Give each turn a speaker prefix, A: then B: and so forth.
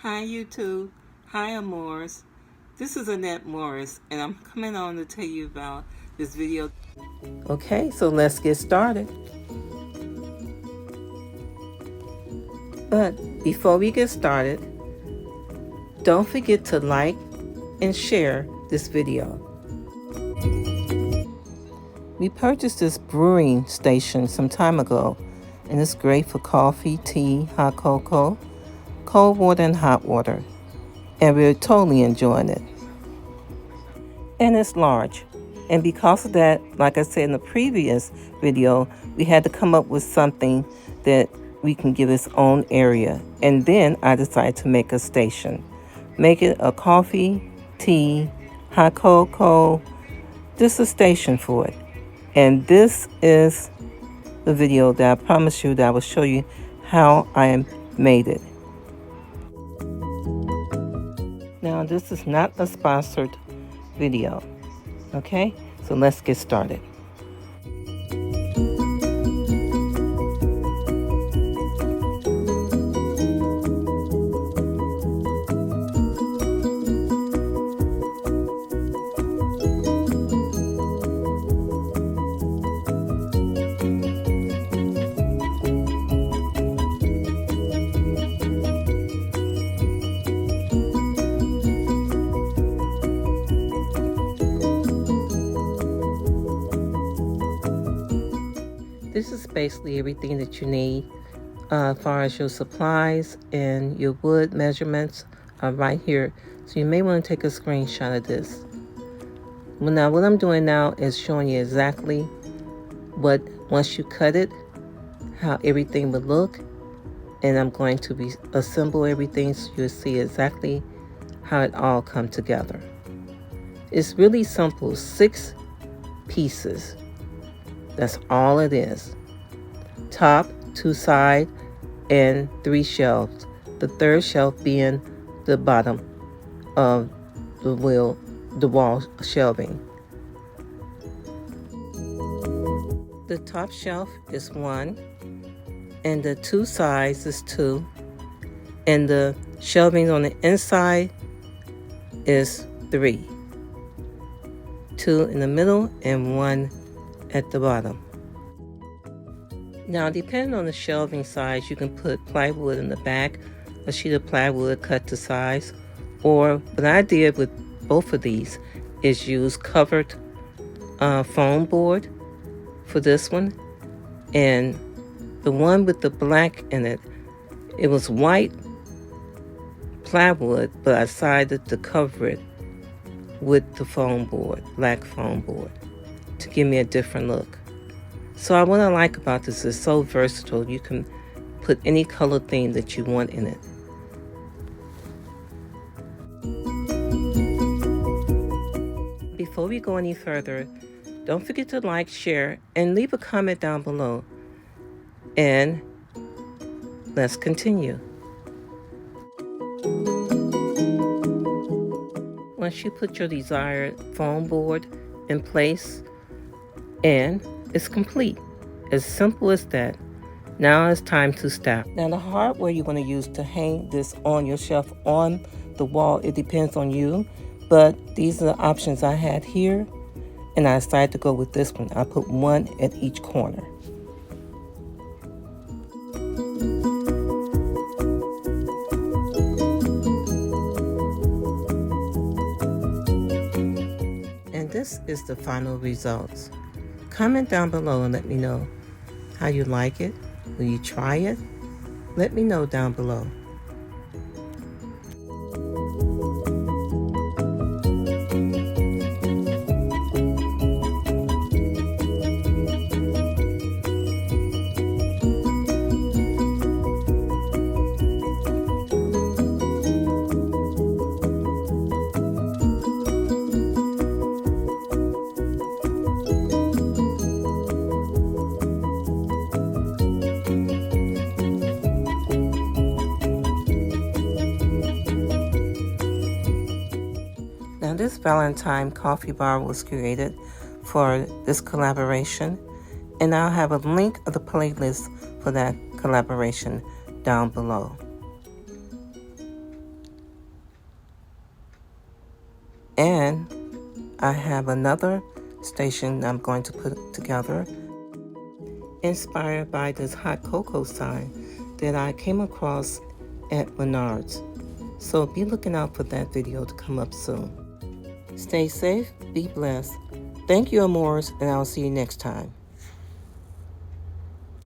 A: Hi YouTube, hi Amors. This is Annette Morris and I'm coming on to tell you about this video. Okay, so let's get started. But before we get started, don't forget to like and share this video. We purchased this brewing station some time ago, and it's great for coffee, tea, hot cocoa, cold water, and hot water. And we're totally enjoying it. And it's large. And because of that, like I said in the previous video, we had to come up with something that we can give its own area. And then I decided to make a station. Make it a coffee, tea, hot cocoa, just a station for it. And this is the video that I promised you that I will show you how I made it. Now, this is not a sponsored video, okay? So let's get started. This is basically everything that you need as far as your supplies, and your wood measurements are right here. So you may want to take a screenshot of this. Well, now what I'm doing now is showing you exactly what, once you cut it, how everything would look. And I'm going to assemble everything so you'll see exactly how it all come together. It's really simple, 6 pieces. That's all it is. Top, 2 sides, and 3 shelves. The 3rd shelf being the bottom of the wall shelving. The top shelf is 1, and the 2 sides is 2, and the shelving on the inside is 3. 2 in the middle and 1 at the bottom. Now, depending on the shelving size, you can put plywood in the back, a sheet of plywood cut to size, or what I did with both of these is use covered foam board for this one. And the one with the black in it, it was white plywood, but I decided to cover it with the foam board, black foam board, to give me a different look. So what I like about this is so versatile. You can put any color theme that you want in it. Before we go any further, don't forget to like, share, and leave a comment down below. And let's continue. Once you put your desired foam board in place, and it's complete. As simple as that. Now it's time to stack. Now the hardware you're going to use to hang this on your shelf on the wall, it depends on you. But these are the options I had here, and I decided to go with this one. I put 1 at each corner. And this is the final results. Comment down below and let me know how you like it. Will you try it? Let me know down below. Now this Valentine coffee bar was created for this collaboration, and I'll have a link of the playlist for that collaboration down below. And I have another station I'm going to put together, inspired by this hot cocoa sign that I came across at Menards. So be looking out for that video to come up soon. Stay safe, be blessed. Thank you, Amors, and I'll see you next time.